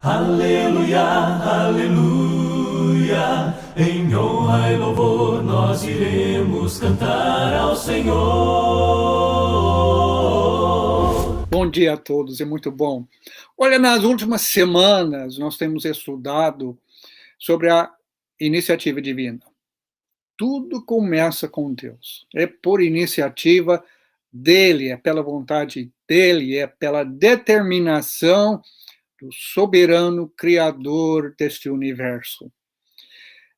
Aleluia, aleluia, em honra e louvor nós iremos cantar ao Senhor. Bom dia a todos, é muito bom. Olha, nas últimas semanas nós temos estudado sobre a iniciativa divina. Tudo começa com Deus. É por iniciativa dele, é pela vontade dele, é pela determinação do soberano criador deste universo.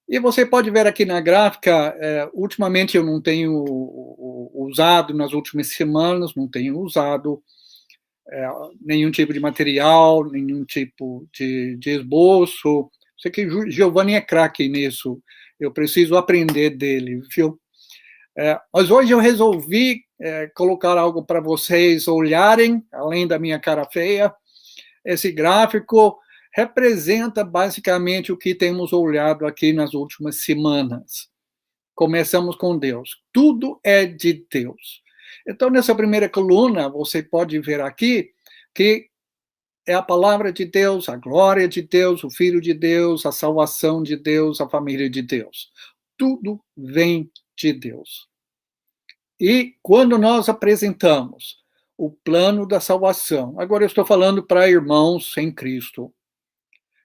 E você pode ver aqui na gráfica, ultimamente eu não tenho usado, nas últimas semanas, não tenho usado nenhum tipo de material, nenhum tipo de esboço. Sei que Giovanni é craque nisso, eu preciso aprender dele, viu? Mas hoje eu resolvi colocar algo para vocês olharem, além da minha cara feia. Esse gráfico representa basicamente o que temos olhado aqui nas últimas semanas. Começamos com Deus. Tudo é de Deus. Então, nessa primeira coluna, você pode ver aqui que é a palavra de Deus, a glória de Deus, o Filho de Deus, a salvação de Deus, a família de Deus. Tudo vem de Deus. E quando nós apresentamos o plano da salvação, agora eu estou falando para irmãos em Cristo,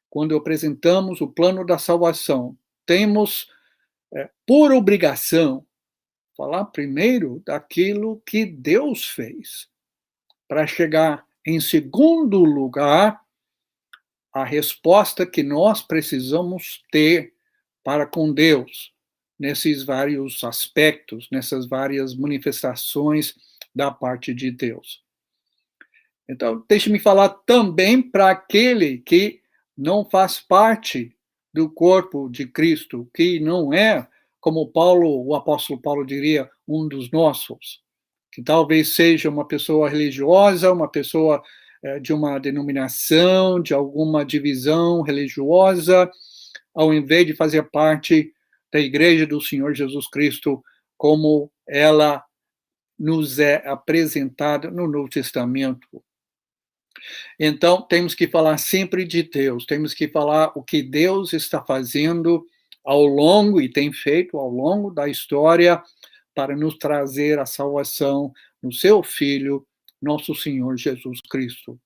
quando apresentamos o plano da salvação, temos por obrigação falar primeiro daquilo que Deus fez, para chegar em segundo lugar a resposta que nós precisamos ter para com Deus, nesses vários aspectos, nessas várias manifestações da parte de Deus. Então, deixe-me falar também para aquele que não faz parte do corpo de Cristo, que não é, como Paulo, o apóstolo Paulo diria, um dos nossos, que talvez seja uma pessoa religiosa, uma pessoa de uma denominação, de alguma divisão religiosa, ao invés de fazer parte da Igreja do Senhor Jesus Cristo, como ela nos é apresentada no Novo Testamento. Então, temos que falar sempre de Deus, temos que falar o que Deus está fazendo ao longo, e tem feito ao longo da história, para nos trazer a salvação no seu Filho, nosso Senhor Jesus Cristo.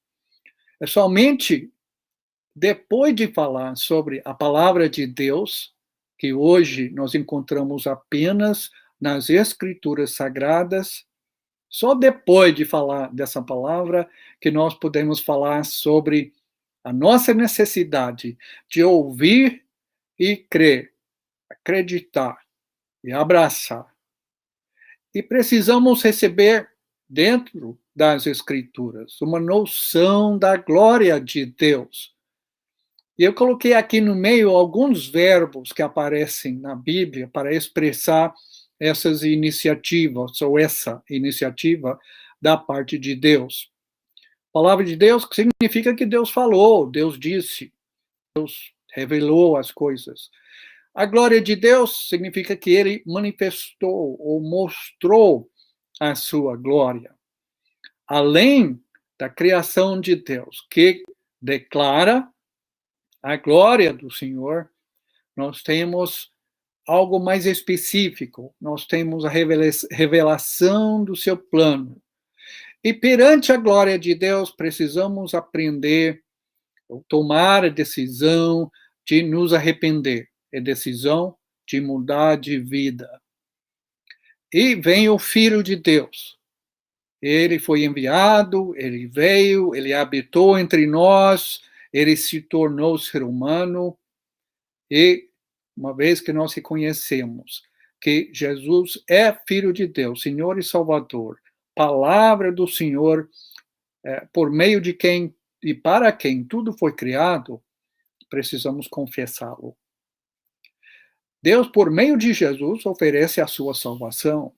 É somente depois de falar sobre a palavra de Deus, que hoje nós encontramos apenas nas Escrituras Sagradas, só depois de falar dessa palavra que nós podemos falar sobre a nossa necessidade de ouvir e crer, acreditar e abraçar. E precisamos receber, dentro das Escrituras, uma noção da glória de Deus. E eu coloquei aqui no meio alguns verbos que aparecem na Bíblia para expressar essas iniciativas, ou essa iniciativa da parte de Deus. A palavra de Deus significa que Deus falou, Deus disse, Deus revelou as coisas. A glória de Deus significa que ele manifestou ou mostrou a sua glória. Além da criação de Deus, que declara a glória do Senhor, nós temos algo mais específico, nós temos a revelação do seu plano. E perante a glória de Deus, precisamos aprender, ou tomar a decisão de nos arrepender, a decisão de mudar de vida. E vem o Filho de Deus. Ele foi enviado, ele veio, ele habitou entre nós, ele se tornou ser humano, e uma vez que nós reconhecemos que Jesus é Filho de Deus, Senhor e Salvador, palavra do Senhor, por meio de quem e para quem tudo foi criado, precisamos confessá-lo. Deus, por meio de Jesus, oferece a sua salvação.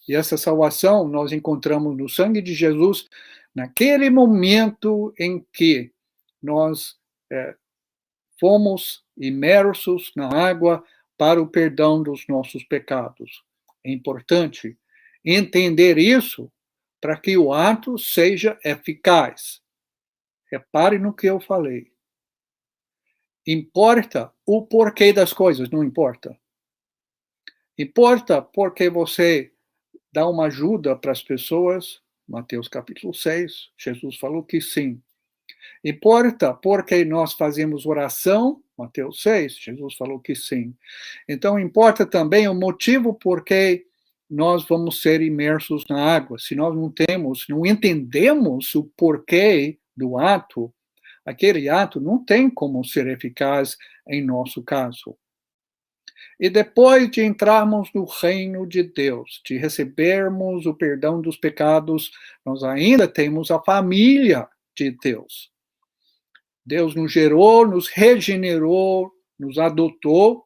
E essa salvação nós encontramos no sangue de Jesus, naquele momento em que nós fomos imersos na água para o perdão dos nossos pecados. É importante entender isso para que o ato seja eficaz. Repare no que eu falei. Importa o porquê das coisas, não importa. Importa porque você dá uma ajuda para as pessoas, Mateus capítulo 6, Jesus falou que sim. Importa porque nós fazemos oração, Mateus 6, Jesus falou que sim. Então, importa também o motivo por que nós vamos ser imersos na água. Se nós não entendemos o porquê do ato, aquele ato não tem como ser eficaz em nosso caso. E depois de entrarmos no reino de Deus, de recebermos o perdão dos pecados, nós ainda temos a família de Deus. Deus nos gerou, nos regenerou, nos adotou.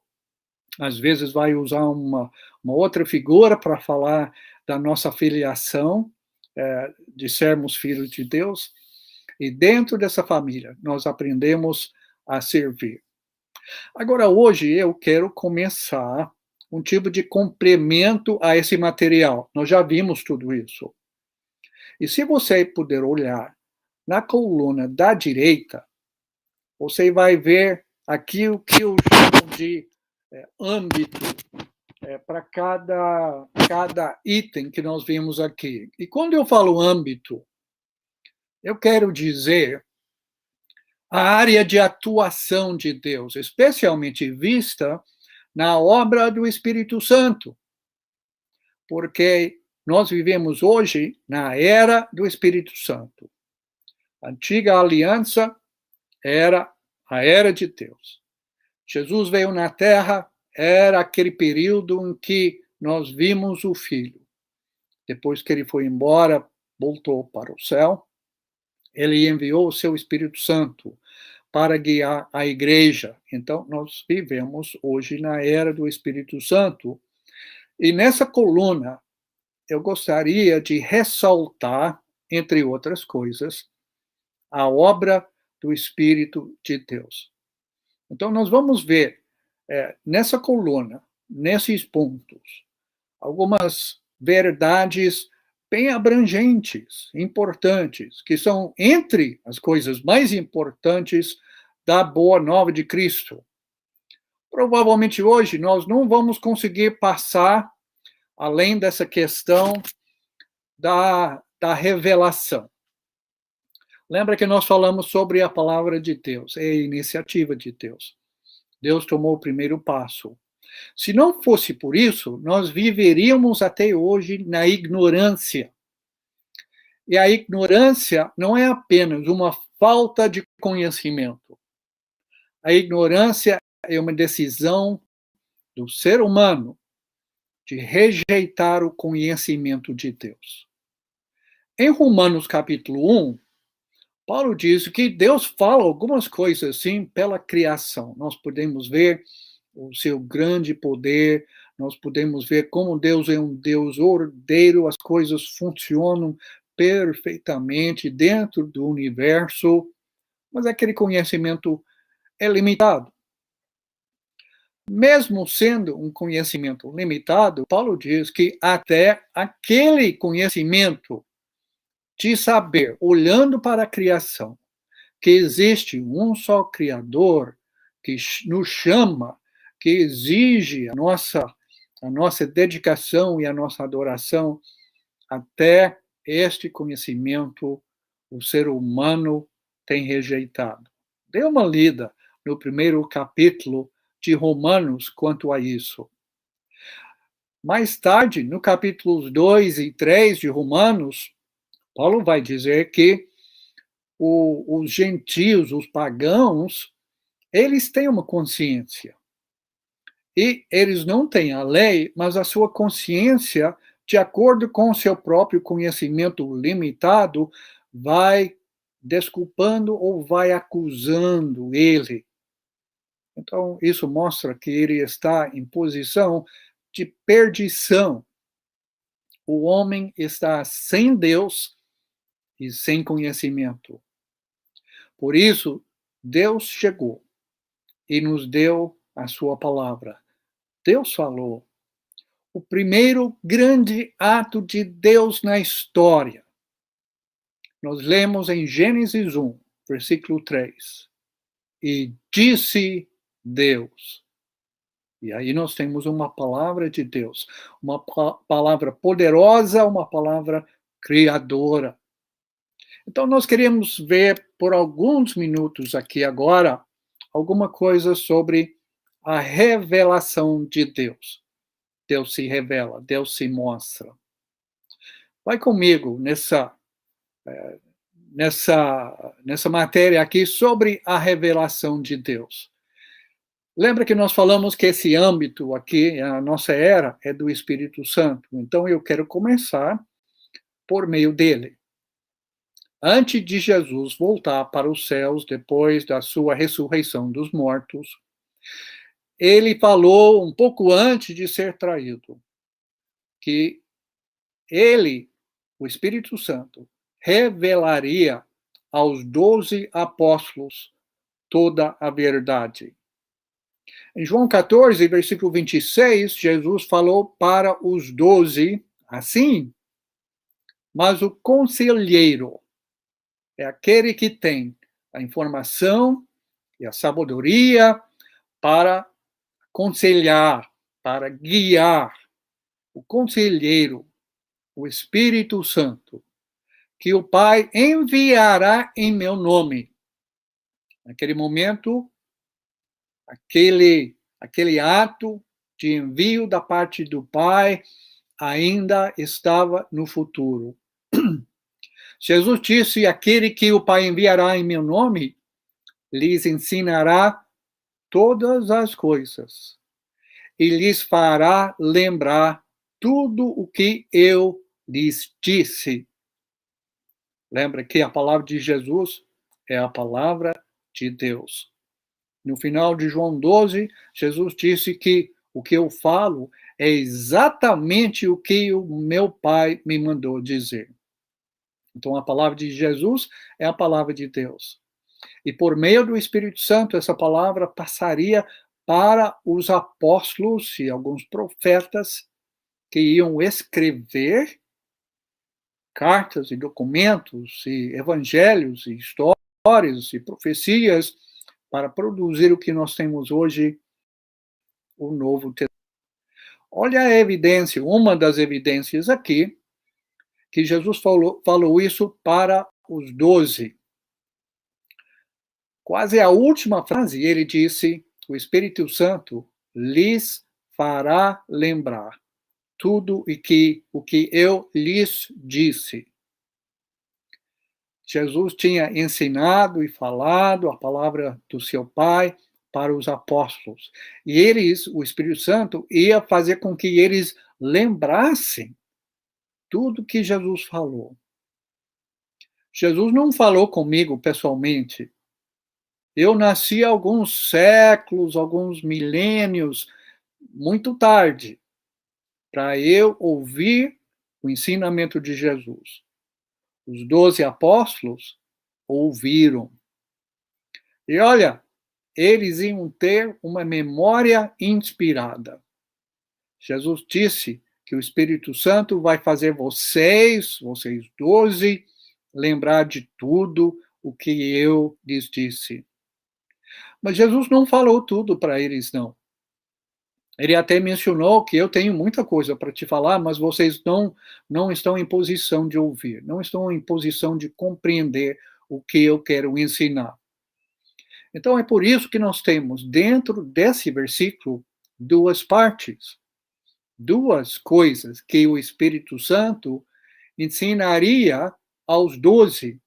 Às vezes vai usar uma outra figura para falar da nossa filiação, de sermos filhos de Deus. E dentro dessa família, nós aprendemos a servir. Agora, hoje, eu quero começar um tipo de complemento a esse material. Nós já vimos tudo isso. E se você puder olhar na coluna da direita, você vai ver aqui o que eu chamo de âmbito para cada item que nós vimos aqui. E quando eu falo âmbito, eu quero dizer a área de atuação de Deus, especialmente vista na obra do Espírito Santo, porque nós vivemos hoje na era do Espírito Santo. A antiga aliança era a era de Deus. Jesus veio na Terra, era aquele período em que nós vimos o Filho. Depois que ele foi embora, voltou para o céu, ele enviou o seu Espírito Santo para guiar a igreja. Então, nós vivemos hoje na era do Espírito Santo. E nessa coluna, eu gostaria de ressaltar, entre outras coisas, a obra do Espírito de Deus. Então, nós vamos ver nessa coluna, nesses pontos, algumas verdades bem abrangentes, importantes, que são entre as coisas mais importantes da Boa Nova de Cristo. Provavelmente hoje nós não vamos conseguir passar além dessa questão da revelação. Lembra que nós falamos sobre a palavra de Deus, é a iniciativa de Deus. Deus tomou o primeiro passo. Se não fosse por isso, nós viveríamos até hoje na ignorância. E a ignorância não é apenas uma falta de conhecimento. A ignorância é uma decisão do ser humano de rejeitar o conhecimento de Deus. Em Romanos capítulo 1, Paulo diz que Deus fala algumas coisas assim pela criação. Nós podemos ver o seu grande poder, nós podemos ver como Deus é um Deus ordeiro, as coisas funcionam perfeitamente dentro do universo, mas aquele conhecimento é limitado. Mesmo sendo um conhecimento limitado, Paulo diz que até aquele conhecimento de saber, olhando para a criação, que existe um só Criador que nos chama, que exige a nossa dedicação e a nossa adoração, até este conhecimento o ser humano tem rejeitado. Dê uma lida no primeiro capítulo de Romanos quanto a isso. Mais tarde, no capítulos 2 e 3 de Romanos, Paulo vai dizer que os gentios, os pagãos, eles têm uma consciência. E eles não têm a lei, mas a sua consciência, de acordo com o seu próprio conhecimento limitado, vai desculpando ou vai acusando ele. Então, isso mostra que ele está em posição de perdição. O homem está sem Deus e sem conhecimento. Por isso, Deus chegou e nos deu a sua palavra. Deus falou. O primeiro grande ato de Deus na história. Nós lemos em Gênesis 1, versículo 3. e disse Deus. E aí nós temos uma palavra de Deus, uma palavra poderosa, uma palavra criadora. Então nós queremos ver por alguns minutos aqui agora alguma coisa sobre a revelação de Deus. Deus se revela, Deus se mostra. Vai comigo nessa matéria aqui sobre a revelação de Deus. Lembra que nós falamos que esse âmbito aqui, a nossa era, é do Espírito Santo. Então eu quero começar por meio dele. Antes de Jesus voltar para os céus, depois da sua ressurreição dos mortos, ele falou um pouco antes de ser traído, que ele, o Espírito Santo, revelaria aos 12 apóstolos toda a verdade. Em João 14, versículo 26, Jesus falou para os 12 assim: mas o conselheiro é aquele que tem a informação e a sabedoria para aconselhar, para guiar. O conselheiro, o Espírito Santo, que o Pai enviará em meu nome. Naquele momento, aquele ato de envio da parte do Pai ainda estava no futuro. Jesus disse: aquele que o Pai enviará em meu nome, lhes ensinará todas as coisas e lhes fará lembrar tudo o que eu lhes disse. Lembra que a palavra de Jesus é a palavra de Deus. No final de João 12, Jesus disse que o que eu falo é exatamente o que o meu Pai me mandou dizer. Então, a palavra de Jesus é a palavra de Deus. E por meio do Espírito Santo, essa palavra passaria para os apóstolos e alguns profetas que iam escrever cartas e documentos e evangelhos e histórias e profecias para produzir o que nós temos hoje, o Novo Testamento. Olha a evidência, uma das evidências aqui, que Jesus falou isso para os 12. Quase a última frase, ele disse: o Espírito Santo lhes fará lembrar tudo o que eu lhes disse. Jesus tinha ensinado e falado a palavra do seu Pai para os apóstolos. E eles, o Espírito Santo, ia fazer com que eles lembrassem tudo que Jesus falou. Jesus não falou comigo pessoalmente. Eu nasci alguns séculos, alguns milênios, muito tarde, para eu ouvir o ensinamento de Jesus. Os 12 apóstolos ouviram. E olha, eles iam ter uma memória inspirada. Jesus disse que o Espírito Santo vai fazer vocês 12, lembrar de tudo o que eu lhes disse. Mas Jesus não falou tudo para eles, não. Ele até mencionou que eu tenho muita coisa para te falar, mas vocês não estão em posição de ouvir, não estão em posição de compreender o que eu quero ensinar. Então é por isso que nós temos dentro desse versículo duas partes, duas coisas que o Espírito Santo ensinaria aos 12,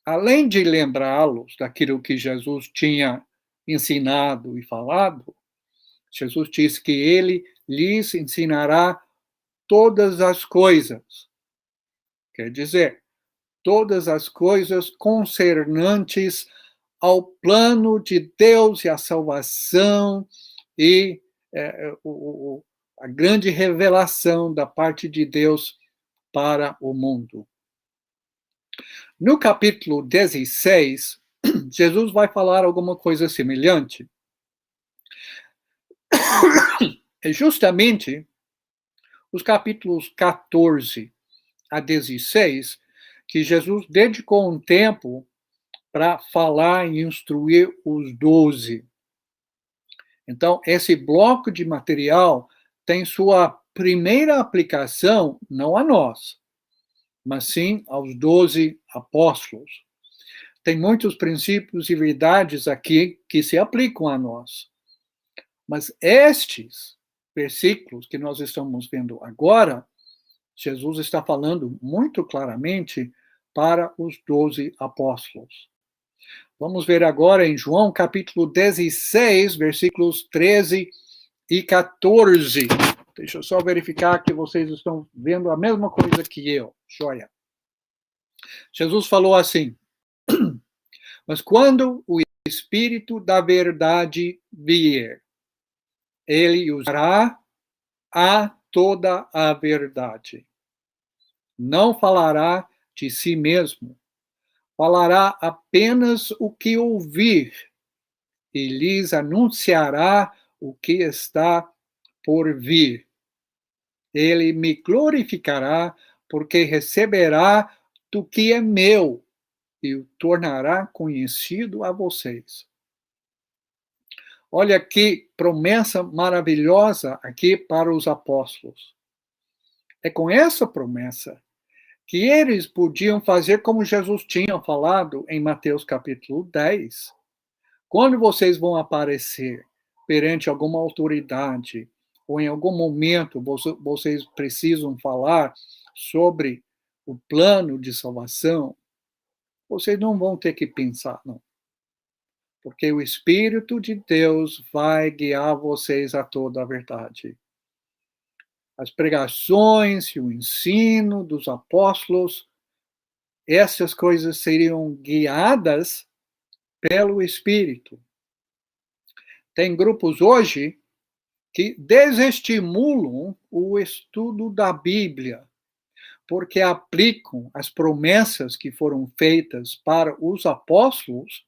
além de lembrá-los daquilo que Jesus tinha ensinado e falado. Jesus disse que ele lhes ensinará todas as coisas. Quer dizer, todas as coisas concernantes ao plano de Deus e à salvação e a grande revelação da parte de Deus para o mundo. No capítulo 16, Jesus vai falar alguma coisa semelhante. É justamente os capítulos 14 a 16 que Jesus dedicou um tempo para falar e instruir os 12. Então, esse bloco de material tem sua primeira aplicação não a nós, mas sim aos 12 apóstolos. Tem muitos princípios e verdades aqui que se aplicam a nós. Mas estes versículos que nós estamos vendo agora, Jesus está falando muito claramente para os 12 apóstolos. Vamos ver agora em João capítulo 16, versículos 13 e 14. Deixa eu só verificar que vocês estão vendo a mesma coisa que eu. Joia. Jesus falou assim: mas quando o Espírito da verdade vier, ele usará a toda a verdade. Não falará de si mesmo, falará apenas o que ouvir e lhes anunciará o que está por vir. Ele me glorificará, porque receberá do que é meu e o tornará conhecido a vocês. Olha que promessa maravilhosa aqui para os apóstolos. É com essa promessa que eles podiam fazer como Jesus tinha falado em Mateus capítulo 10. Quando vocês vão aparecer perante alguma autoridade, ou em algum momento vocês precisam falar sobre o plano de salvação, vocês não vão ter que pensar, não. Porque o Espírito de Deus vai guiar vocês a toda a verdade. As pregações e o ensino dos apóstolos, essas coisas seriam guiadas pelo Espírito. Tem grupos hoje que desestimulam o estudo da Bíblia, porque aplicam as promessas que foram feitas para os apóstolos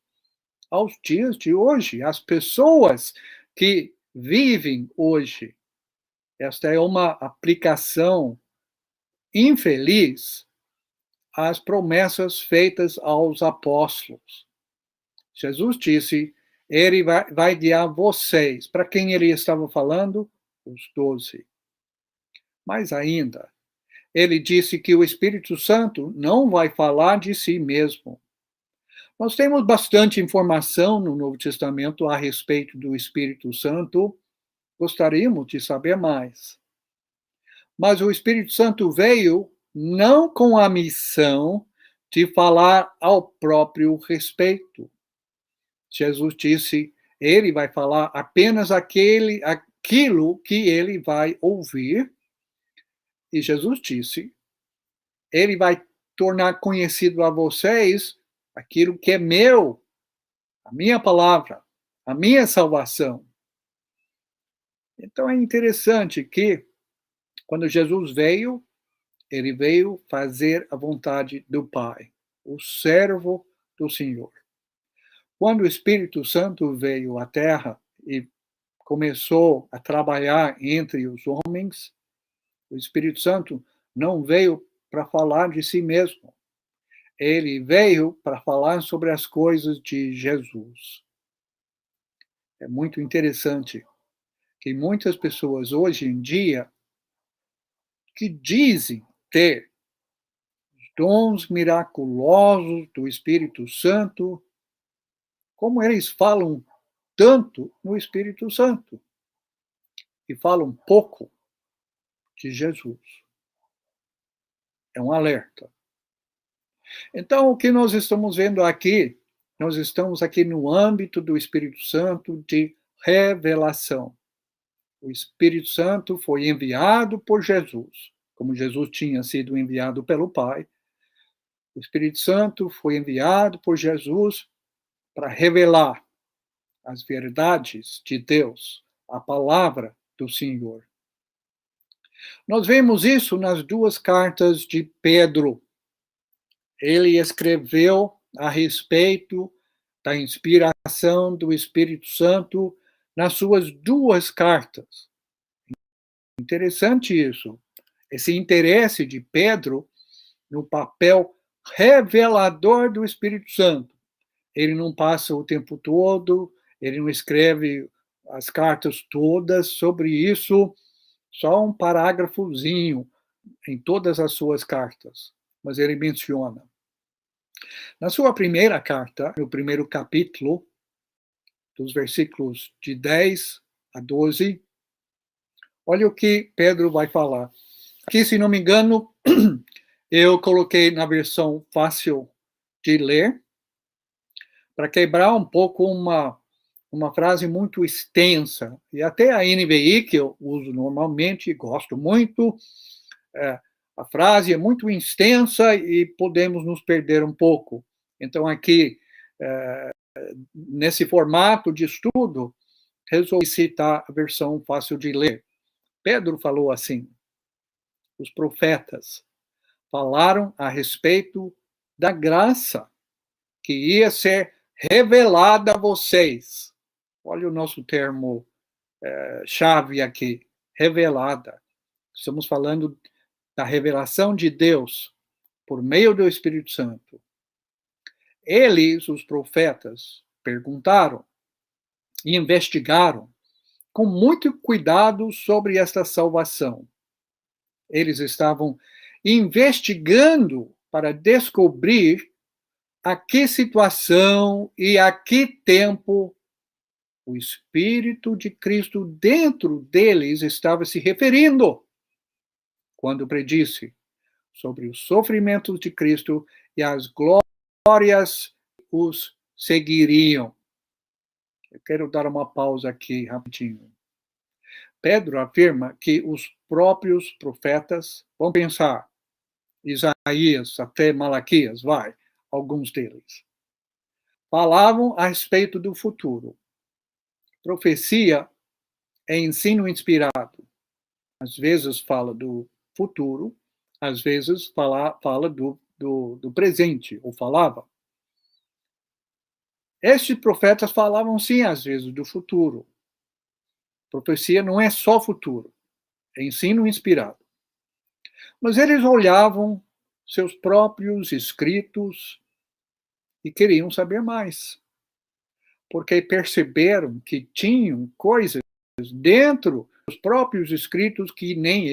aos dias de hoje, as pessoas que vivem hoje. Esta é uma aplicação infeliz às promessas feitas aos apóstolos. Jesus disse, ele vai guiar vocês. Para quem ele estava falando? Os 12. Mais ainda, ele disse que o Espírito Santo não vai falar de si mesmo. Nós temos bastante informação no Novo Testamento a respeito do Espírito Santo. Gostaríamos de saber mais. Mas o Espírito Santo veio não com a missão de falar ao próprio respeito. Jesus disse, ele vai falar apenas aquilo que ele vai ouvir. E Jesus disse, ele vai tornar conhecido a vocês aquilo que é meu, a minha palavra, a minha salvação. Então é interessante que, quando Jesus veio, ele veio fazer a vontade do Pai, o servo do Senhor. Quando o Espírito Santo veio à Terra e começou a trabalhar entre os homens, o Espírito Santo não veio para falar de si mesmo. Ele veio para falar sobre as coisas de Jesus. É muito interessante que muitas pessoas hoje em dia que dizem ter os dons miraculosos do Espírito Santo, como eles falam tanto no Espírito Santo e falam pouco de Jesus. É um alerta. Então, o que nós estamos vendo aqui, nós estamos aqui no âmbito do Espírito Santo de revelação. O Espírito Santo foi enviado por Jesus, como Jesus tinha sido enviado pelo Pai. O Espírito Santo foi enviado por Jesus para revelar as verdades de Deus, a palavra do Senhor. Nós vemos isso nas duas cartas de Pedro. Ele escreveu a respeito da inspiração do Espírito Santo nas suas duas cartas. Interessante isso. Esse interesse de Pedro no papel revelador do Espírito Santo. ele não passa o tempo todo, ele não escreve as cartas todas sobre isso, só um parágrafozinho em todas as suas cartas, mas ele menciona. Na sua primeira carta, no primeiro capítulo, dos versículos de 10 a 12, olha o que Pedro vai falar. Aqui, se não me engano, eu coloquei na versão fácil de ler, para quebrar um pouco uma frase muito extensa. E até a NVI, que eu uso normalmente, gosto muito, a frase é muito extensa e podemos nos perder um pouco. Então, aqui, nesse formato de estudo, resolvi citar a versão fácil de ler. Pedro falou assim: os profetas falaram a respeito da graça que ia ser revelada a vocês. Olha o nosso termo chave aqui, revelada. Estamos falando da revelação de Deus por meio do Espírito Santo. Eles, os profetas, perguntaram e investigaram com muito cuidado sobre esta salvação. Eles estavam investigando para descobrir a que situação e a que tempo o Espírito de Cristo dentro deles estava se referindo quando predisse sobre os sofrimentos de Cristo e as glórias os seguiriam. Eu quero dar uma pausa aqui rapidinho. Pedro afirma que os próprios profetas, vão pensar, Isaías até Malaquias, alguns deles, falavam a respeito do futuro. Profecia é ensino inspirado. Às vezes fala do futuro, às vezes fala do presente, ou falava. Estes profetas falavam, sim, às vezes, do futuro. Profecia não é só futuro, é ensino inspirado. Mas eles olhavam seus próprios escritos e queriam saber mais, porque perceberam que tinham coisas dentro dos próprios escritos que nem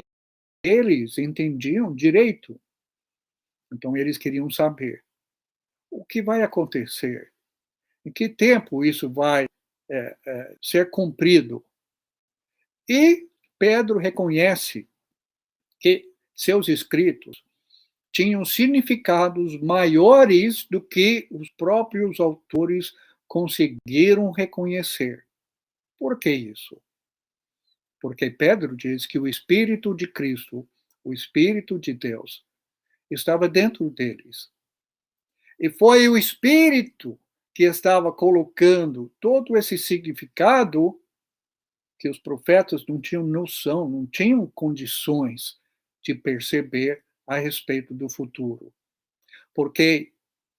eles entendiam direito. Então eles queriam saber o que vai acontecer, em que tempo isso vai ser cumprido. E Pedro reconhece que seus escritos tinham significados maiores do que os próprios autores conseguiram reconhecer. Por que isso? Porque Pedro diz que o Espírito de Cristo, o Espírito de Deus, estava dentro deles. E foi o Espírito que estava colocando todo esse significado que os profetas não tinham noção, não tinham condições de perceber a respeito do futuro. Porque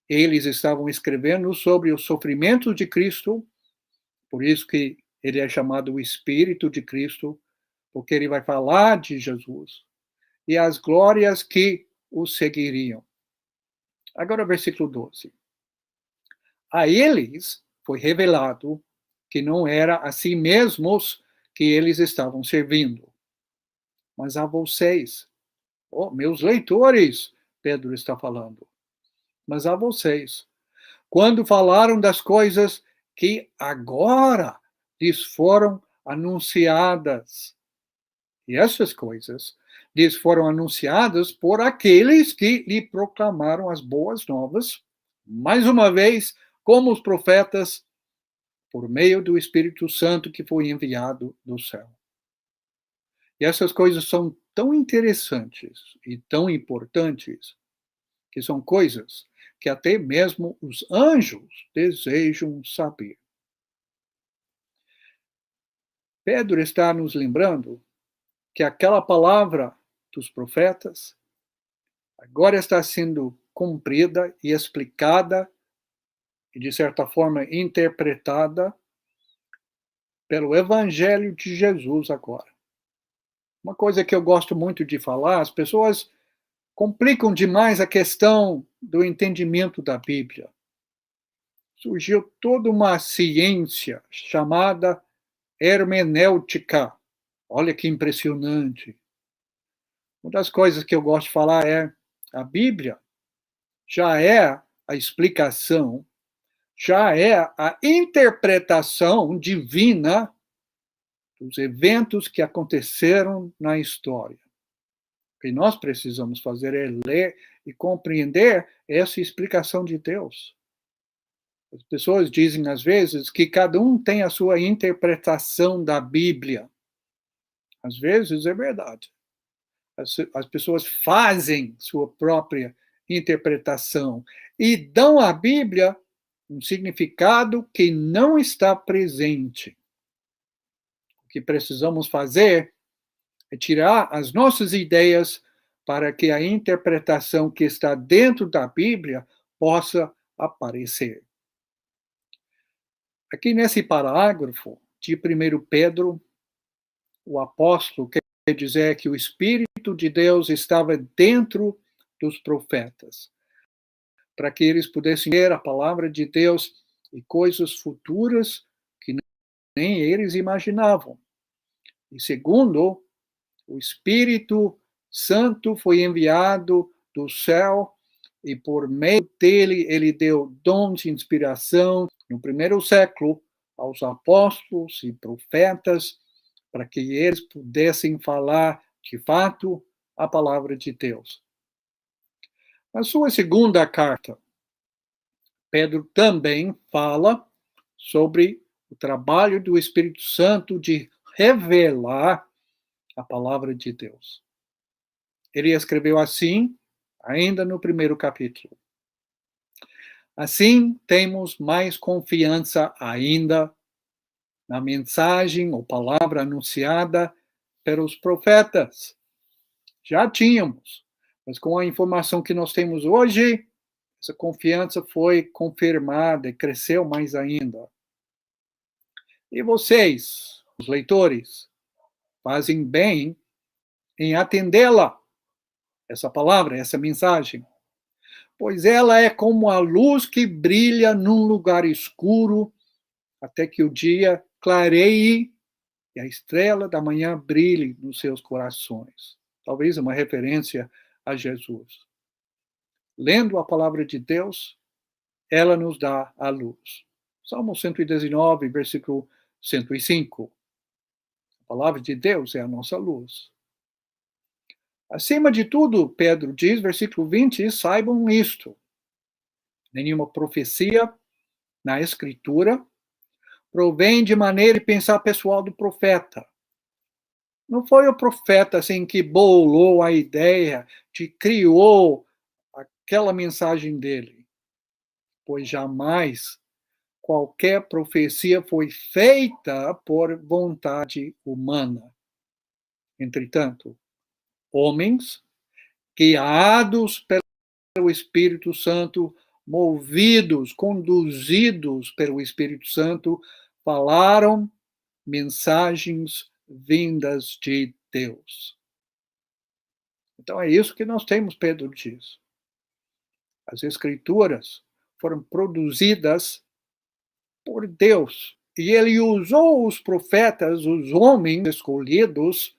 eles estavam escrevendo sobre os sofrimentos de Cristo, por isso que ele é chamado o Espírito de Cristo, porque ele vai falar de Jesus, e as glórias que o seguiriam. Agora, versículo 12. A eles foi revelado que não era a si mesmos que eles estavam servindo, mas a vocês. Meus leitores, Pedro está falando, mas a vocês. Quando falaram das coisas que agora lhes foram anunciadas. E essas coisas lhes foram anunciadas por aqueles que lhe proclamaram as boas novas, mais uma vez, como os profetas, por meio do Espírito Santo que foi enviado do céu. E essas coisas são tão interessantes e tão importantes que são coisas que até mesmo os anjos desejam saber. Pedro está nos lembrando que aquela palavra dos profetas agora está sendo cumprida e explicada e, de certa forma, interpretada pelo Evangelho de Jesus agora. Uma coisa que eu gosto muito de falar, as pessoas complicam demais a questão do entendimento da Bíblia. surgiu toda uma ciência chamada hermenêutica. Olha que impressionante. Uma das coisas que eu gosto de falar é a Bíblia já é a explicação, já é a interpretação divina dos eventos que aconteceram na história. O que nós precisamos fazer é ler e compreender essa explicação de Deus. As pessoas dizem, às vezes, que cada um tem a sua interpretação da Bíblia. Às vezes é verdade. As pessoas fazem sua própria interpretação e dão à Bíblia um significado que não está presente. O que precisamos fazer é tirar as nossas ideias para que a interpretação que está dentro da Bíblia possa aparecer. Aqui nesse parágrafo de 1 Pedro, o apóstolo quer dizer que o Espírito de Deus estava dentro dos profetas, para que eles pudessem ver a palavra de Deus e coisas futuras que nem eles imaginavam. E segundo, o Espírito Santo foi enviado do céu e por meio dele ele deu dons de inspiração no primeiro século aos apóstolos e profetas para que eles pudessem falar de fato a palavra de Deus. Na sua segunda carta, Pedro também fala sobre o trabalho do Espírito Santo de revelar a palavra de Deus. Ele escreveu assim, ainda no primeiro capítulo. Assim, temos mais confiança ainda na mensagem ou palavra anunciada pelos profetas. Já tínhamos, mas com a informação que nós temos hoje, essa confiança foi confirmada e cresceu mais ainda. E vocês, os leitores, fazem bem em atendê-la, essa palavra, essa mensagem, pois ela é como a luz que brilha num lugar escuro até que o dia clareie e a estrela da manhã brilhe nos seus corações. Talvez uma referência a Jesus. Lendo a palavra de Deus, ela nos dá a luz. Salmo 119, versículo 105. A palavra de Deus é a nossa luz. Acima de tudo, Pedro diz, versículo 20, saibam isto. Nenhuma profecia na Escritura provém de maneira de pensar pessoal do profeta. Não foi o profeta assim que bolou a ideia, que criou aquela mensagem dele. Pois jamais qualquer profecia foi feita por vontade humana. Entretanto, homens guiados pelo Espírito Santo, movidos, conduzidos pelo Espírito Santo, falaram mensagens vindas de Deus. Então é isso que nós temos, Pedro diz. As Escrituras foram produzidas por Deus. E ele usou os profetas, os homens escolhidos,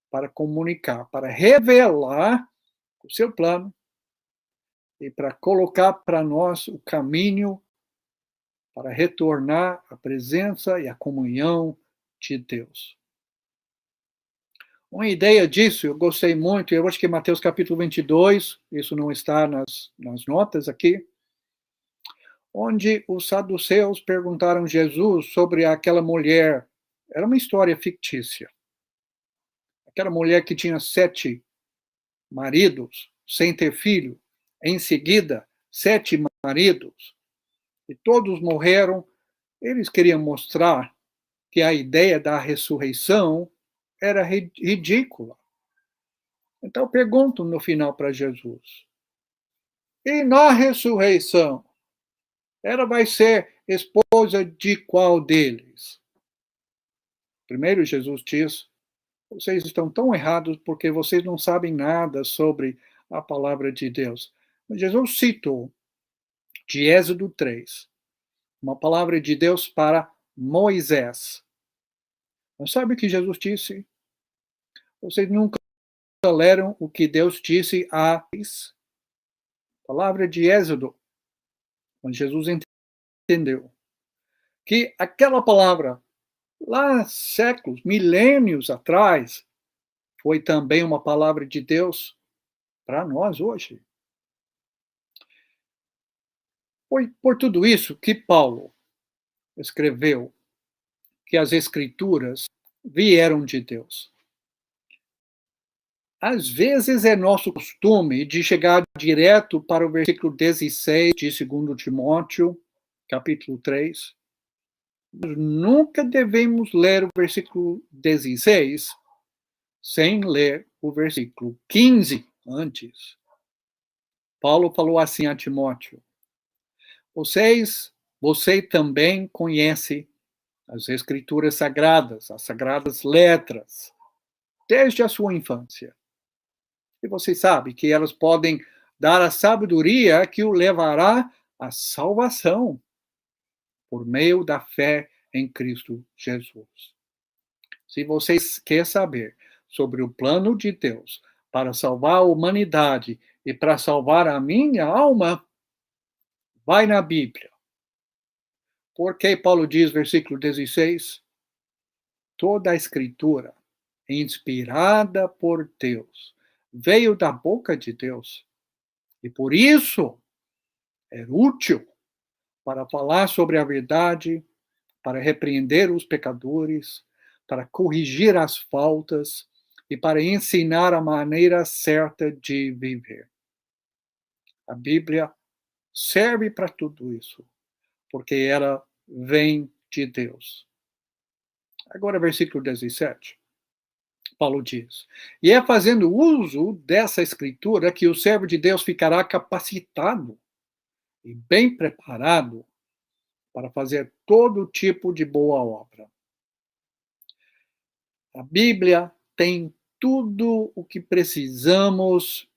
para comunicar, para revelar o seu plano e para colocar para nós o caminho para retornar à presença e à comunhão de Deus. Uma ideia disso, eu gostei muito, eu acho que Mateus capítulo 22, isso não está nas notas aqui, onde os saduceus perguntaram a Jesus sobre aquela mulher, era uma história fictícia, aquela mulher que tinha 7 maridos, sem ter filho, em seguida, 7 maridos, e todos morreram. Eles queriam mostrar que a ideia da ressurreição era ridícula. Então perguntam no final para Jesus, e na ressurreição, ela vai ser esposa de qual deles? Primeiro Jesus diz, vocês estão tão errados porque vocês não sabem nada sobre a palavra de Deus. Mas Jesus citou de Êxodo 3, uma palavra de Deus para Moisés. Mas sabe o que Jesus disse? Vocês nunca leram o que Deus disse a palavra de Êxodo, quando Jesus entendeu que aquela palavra, lá séculos, milênios atrás, foi também uma palavra de Deus para nós hoje. Foi por tudo isso que Paulo escreveu que as Escrituras vieram de Deus. Às vezes é nosso costume de chegar direto para o versículo 16 de 2 Timóteo, capítulo 3. Nunca devemos ler o versículo 16 sem ler o versículo 15 antes. Paulo falou assim a Timóteo: você também conhece as Escrituras Sagradas, as Sagradas Letras, desde a sua infância. E você sabe que elas podem dar a sabedoria que o levará à salvação por meio da fé em Cristo Jesus. Se você quer saber sobre o plano de Deus para salvar a humanidade e para salvar a minha alma, vai na Bíblia. Porque Paulo diz, versículo 16, toda a Escritura, inspirada por Deus, veio da boca de Deus. E por isso é útil para falar sobre a verdade, para repreender os pecadores, para corrigir as faltas e para ensinar a maneira certa de viver. A Bíblia serve para tudo isso, porque ela vem de Deus. Agora, versículo 17. Paulo diz: e é fazendo uso dessa escritura que o servo de Deus ficará capacitado e bem preparado para fazer todo tipo de boa obra. A Bíblia tem tudo o que precisamos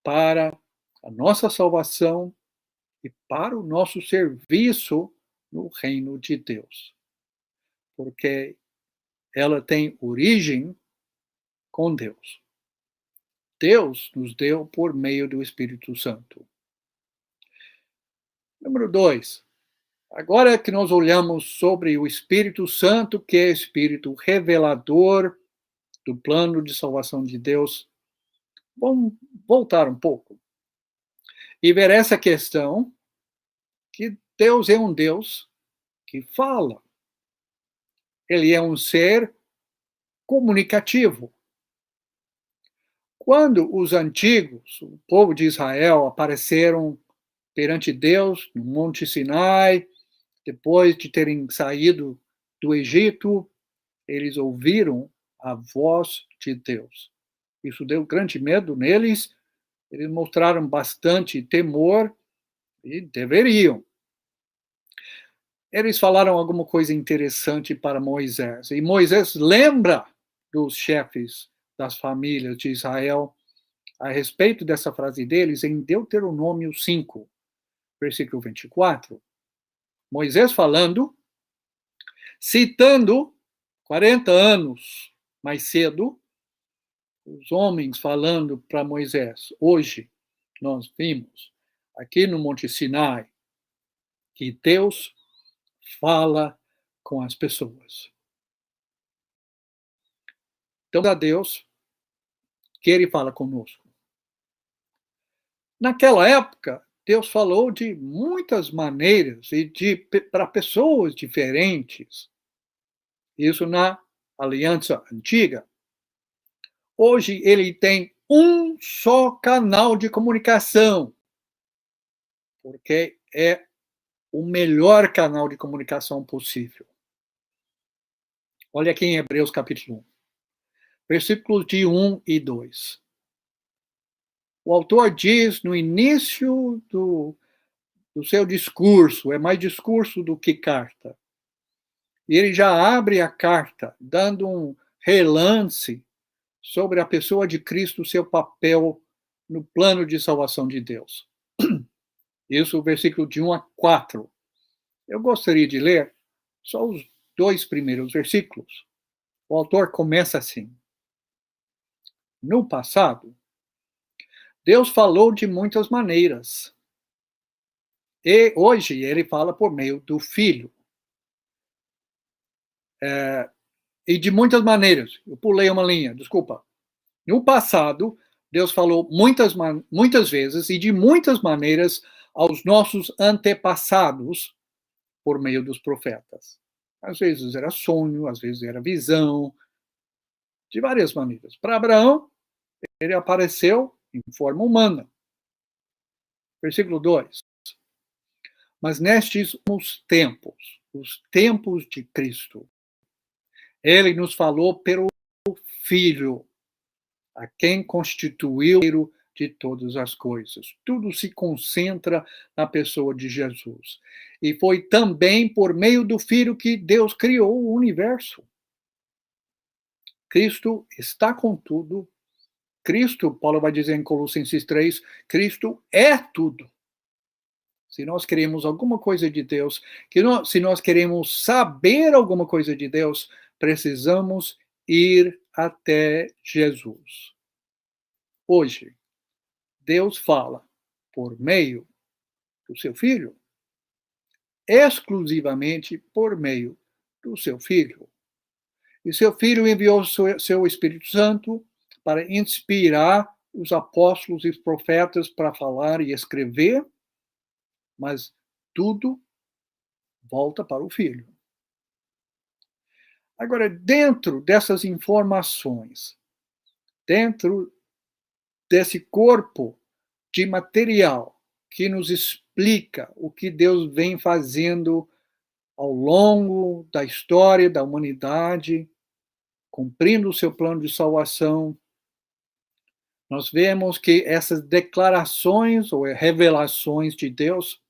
para a nossa salvação e para o nosso serviço no reino de Deus. Porque ela tem origem com Deus. Deus nos deu por meio do Espírito Santo. Número 2. Agora que nós olhamos sobre o Espírito Santo, que é Espírito revelador do plano de salvação de Deus, vamos voltar um pouco e ver essa questão que Deus é um Deus que fala. Ele é um ser comunicativo. Quando os antigos, o povo de Israel, apareceram perante Deus no Monte Sinai, depois de terem saído do Egito, eles ouviram a voz de Deus. Isso deu grande medo neles, eles mostraram bastante temor, e deveriam. Eles falaram alguma coisa interessante para Moisés, e Moisés lembra dos chefes das famílias de Israel a respeito dessa frase deles em Deuteronômio 5, versículo 24. Moisés falando, citando 40 anos mais cedo, os homens falando para Moisés. Hoje nós vimos aqui no Monte Sinai que Deus fala com as pessoas. Então, a Deus que ele fala conosco. Naquela época, Deus falou de muitas maneiras e para pessoas diferentes. Isso na aliança antiga. Hoje ele tem um só canal de comunicação, porque é o melhor canal de comunicação possível. Olha aqui em Hebreus capítulo 1, versículos de 1 e 2. O autor diz no início do seu discurso, é mais discurso do que carta. E ele já abre a carta, dando um relance sobre a pessoa de Cristo, seu papel no plano de salvação de Deus. Isso, o versículo de 1 a 4. Eu gostaria de ler só os 2 primeiros versículos. O autor começa assim: no passado, Deus falou de muitas maneiras. E hoje ele fala por meio do Filho. E de muitas maneiras. Eu pulei uma linha, desculpa. No passado, Deus falou muitas vezes e de muitas maneiras aos nossos antepassados por meio dos profetas. Às vezes era sonho, às vezes era visão, de várias maneiras. Para Abraão, ele apareceu em forma humana. Versículo 2. Mas nestes os tempos de Cristo, ele nos falou pelo Filho, a quem constituiu de todas as coisas. Tudo se concentra na pessoa de Jesus. E foi também por meio do Filho que Deus criou o universo. Cristo está com tudo. Cristo, Paulo vai dizer em Colossenses 3, Cristo é tudo. Se nós queremos alguma coisa de Deus, se nós queremos saber alguma coisa de Deus, precisamos ir até Jesus. Hoje, Deus fala por meio do seu Filho, exclusivamente por meio do seu Filho. E seu Filho enviou seu Espírito Santo para inspirar os apóstolos e os profetas para falar e escrever, mas tudo volta para o Filho. Agora, dentro dessas informações, dentro desse corpo de material que nos explica o que Deus vem fazendo ao longo da história da humanidade, cumprindo o seu plano de salvação, nós vemos que essas declarações ou revelações de Deus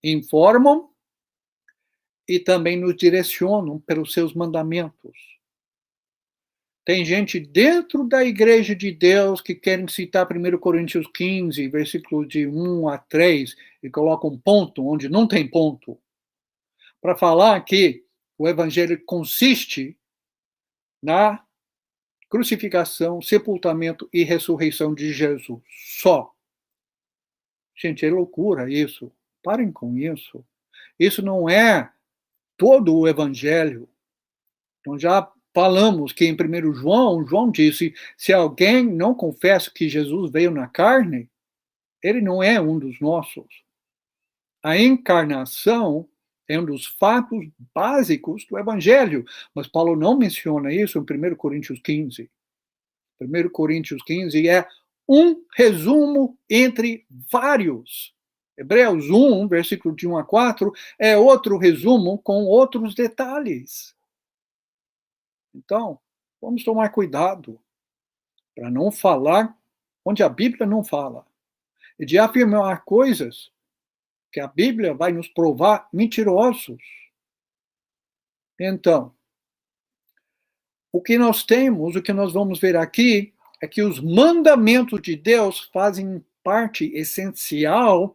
informam e também nos direcionam pelos seus mandamentos. Tem gente dentro da igreja de Deus que querem citar 1 Coríntios 15, versículos de 1 a 3, e colocam um ponto onde não tem ponto, para falar que o evangelho consiste na crucificação, sepultamento e ressurreição de Jesus. Só. Gente, é loucura isso. Parem com isso. Isso não é todo o evangelho. Então já falamos que em 1 João disse, se alguém não confessa que Jesus veio na carne, ele não é um dos nossos. A encarnação é um dos fatos básicos do evangelho, mas Paulo não menciona isso em 1 Coríntios 15. 1 Coríntios 15 é um resumo entre vários. Hebreus 1, versículo de 1 a 4, é outro resumo com outros detalhes. Então, vamos tomar cuidado para não falar onde a Bíblia não fala. E de afirmar coisas que a Bíblia vai nos provar mentirosos. Então, o que nós temos, o que nós vamos ver aqui, é que os mandamentos de Deus fazem parte essencial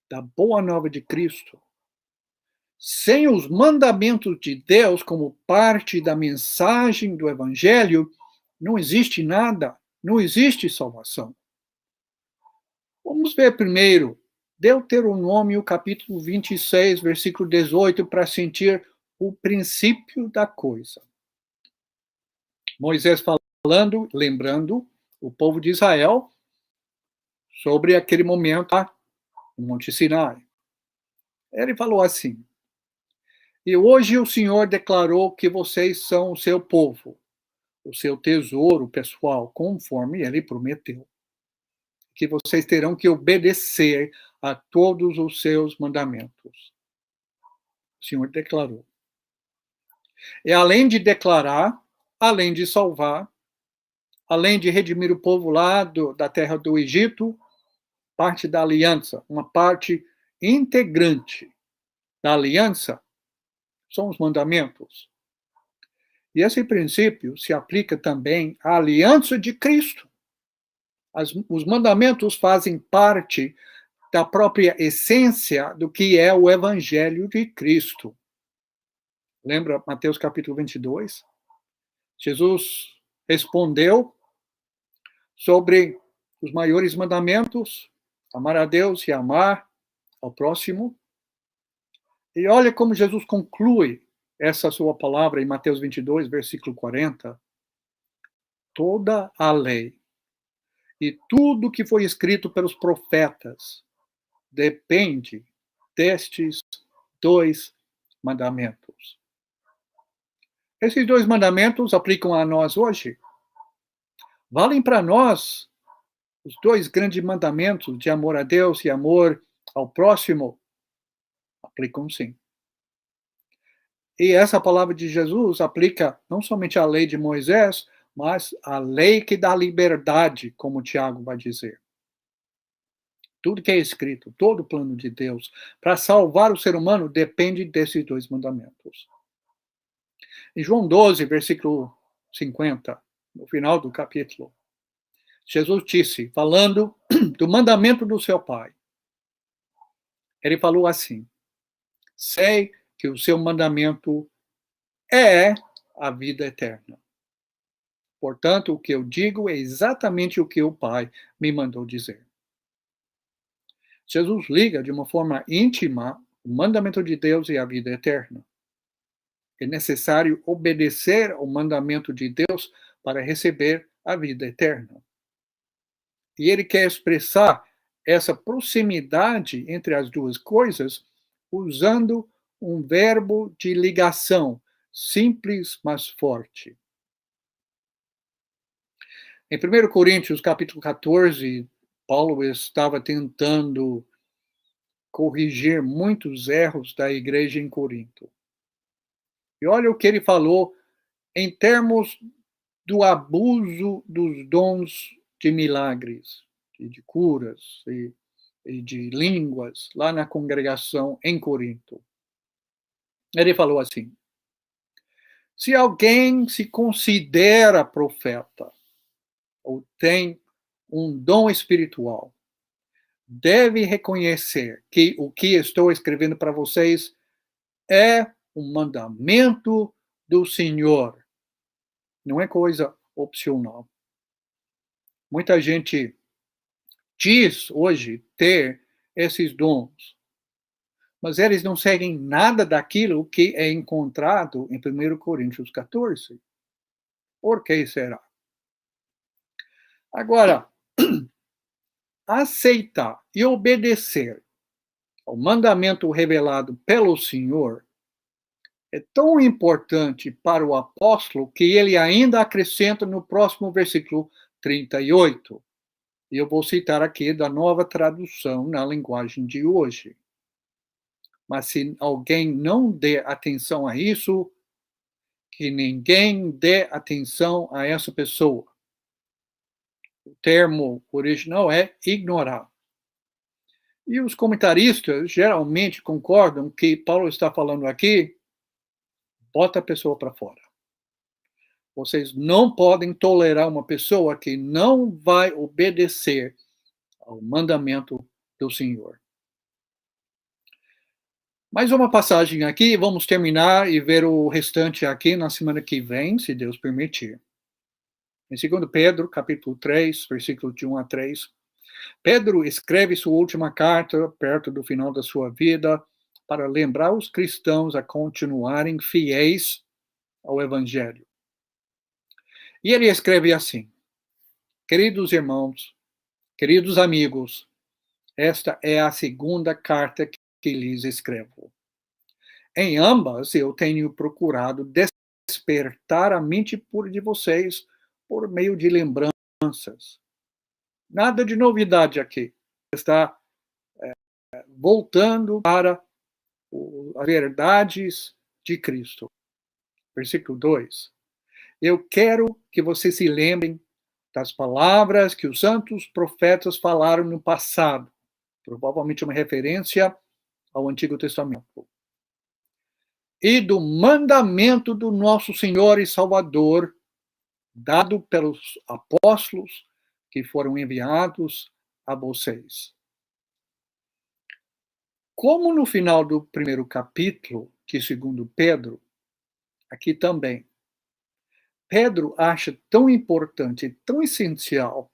da boa nova de Cristo. Sem os mandamentos de Deus como parte da mensagem do Evangelho, não existe nada, não existe salvação. Vamos ver primeiro Deuteronômio capítulo 26, versículo 18, para sentir o princípio da coisa. Moisés falando, lembrando o povo de Israel sobre aquele momento no Monte Sinai. Ele falou assim: e hoje o Senhor declarou que vocês são o seu povo, o seu tesouro pessoal, conforme ele prometeu. Que vocês terão que obedecer a todos os seus mandamentos. O Senhor declarou. E além de declarar, além de salvar, além de redimir o povo lá da terra do Egito, parte da aliança, uma parte integrante da aliança, são os mandamentos. E esse princípio se aplica também à aliança de Cristo. Os mandamentos fazem parte da própria essência do que é o Evangelho de Cristo. Lembra Mateus capítulo 22? Jesus respondeu sobre os maiores mandamentos, amar a Deus e amar ao próximo. E olha como Jesus conclui essa sua palavra em Mateus 22, versículo 40. Toda a lei e tudo que foi escrito pelos profetas depende destes dois mandamentos. Esses dois mandamentos aplicam a nós hoje. Valem para nós os dois grandes mandamentos de amor a Deus e amor ao próximo. Aplicam sim. E essa palavra de Jesus aplica não somente à lei de Moisés, mas à lei que dá liberdade, como Tiago vai dizer. Tudo que é escrito, todo o plano de Deus para salvar o ser humano depende desses dois mandamentos. Em João 12, versículo 50, no final do capítulo, Jesus disse, falando do mandamento do seu Pai, ele falou assim, sei que o seu mandamento é a vida eterna. Portanto, o que eu digo é exatamente o que o Pai me mandou dizer. Jesus liga de uma forma íntima o mandamento de Deus e a vida eterna. É necessário obedecer ao mandamento de Deus para receber a vida eterna. E ele quer expressar essa proximidade entre as duas coisas usando um verbo de ligação, simples, mas forte. Em 1 Coríntios, capítulo 14, Paulo estava tentando corrigir muitos erros da igreja em Corinto. E olha o que ele falou em termos do abuso dos dons de milagres, de curas e de línguas lá na congregação em Corinto. Ele falou assim: se alguém se considera profeta ou tem um dom espiritual, deve reconhecer que o que estou escrevendo para vocês é um mandamento do Senhor. Não é coisa opcional. Muita gente diz hoje ter esses dons, mas eles não seguem nada daquilo que é encontrado em 1 Coríntios 14. Por que será? Agora, aceitar e obedecer ao mandamento revelado pelo Senhor é tão importante para o apóstolo que ele ainda acrescenta no próximo versículo 38. E eu vou citar aqui da Nova Tradução na linguagem de hoje. Mas se alguém não der atenção a isso, que ninguém dê atenção a essa pessoa. O termo original é ignorar. E os comentaristas geralmente concordam que Paulo está falando aqui, bota a pessoa para fora. Vocês não podem tolerar uma pessoa que não vai obedecer ao mandamento do Senhor. Mais uma passagem aqui, vamos terminar e ver o restante aqui na semana que vem, se Deus permitir. Em 2 Pedro, capítulo 3, versículo de 1 a 3, Pedro escreve sua última carta perto do final da sua vida para lembrar os cristãos a continuarem fiéis ao Evangelho. E ele escreve assim: queridos irmãos, queridos amigos, esta é a segunda carta que lhes escrevo. Em ambas eu tenho procurado despertar a mente pura de vocês por meio de lembranças. Nada de novidade aqui. Está voltando para as verdades de Cristo. Versículo 2. Eu quero que vocês se lembrem das palavras que os santos profetas falaram no passado. Provavelmente uma referência ao Antigo Testamento. E do mandamento do nosso Senhor e Salvador, dado pelos apóstolos que foram enviados a vocês. Como no final do primeiro capítulo de 2 Pedro, aqui também, Pedro acha tão importante, tão essencial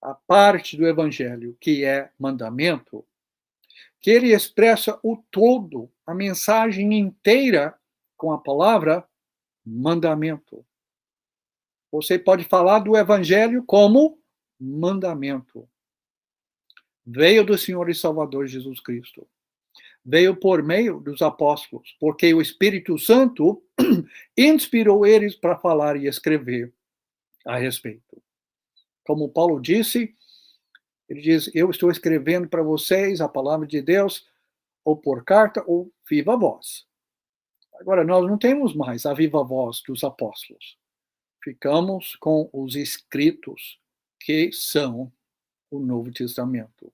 a parte do evangelho que é mandamento, que ele expressa o todo, a mensagem inteira com a palavra mandamento. Você pode falar do evangelho como mandamento. Veio do Senhor e Salvador Jesus Cristo. Veio por meio dos apóstolos, porque o Espírito Santo inspirou eles para falar e escrever a respeito. Como Paulo disse, ele diz, eu estou escrevendo para vocês a palavra de Deus, ou por carta, ou viva voz. Agora, nós não temos mais a viva voz dos apóstolos. Ficamos com os escritos, que são o Novo Testamento.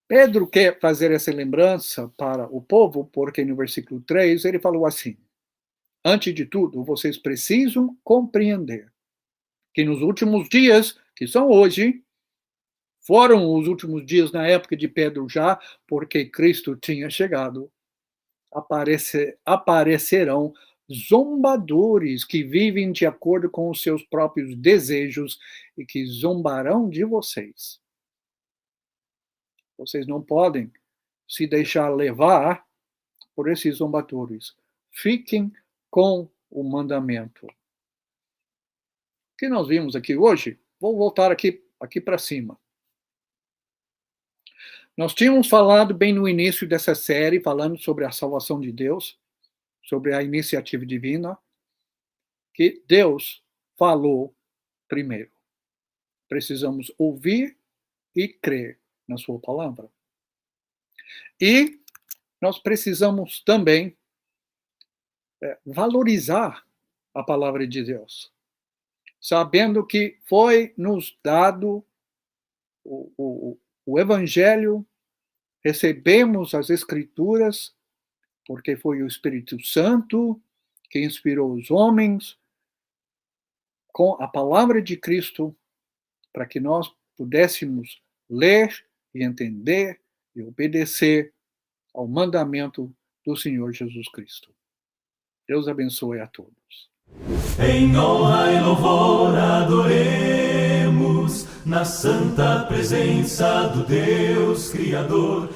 Pedro quer fazer essa lembrança para o povo, porque no versículo 3 ele falou assim, antes de tudo, vocês precisam compreender que nos últimos dias, que são hoje, foram os últimos dias na época de Pedro já, porque Cristo tinha chegado, aparecerão zombadores que vivem de acordo com os seus próprios desejos e que zombarão de vocês. Vocês não podem se deixar levar por esses zombadores. Fiquem com o mandamento. O que nós vimos aqui hoje? Vou voltar aqui para cima. Nós tínhamos falado bem no início dessa série, falando sobre a salvação de Deus, sobre a iniciativa divina, que Deus falou primeiro. Precisamos ouvir e crer na sua palavra. E nós precisamos também valorizar a palavra de Deus, sabendo que foi nos dado o Evangelho, recebemos as Escrituras, porque foi o Espírito Santo que inspirou os homens com a palavra de Cristo, para que nós pudéssemos ler e entender e obedecer ao mandamento do Senhor Jesus Cristo. Deus abençoe a todos. Em honra e louvor adoremos na santa presença do Deus Criador.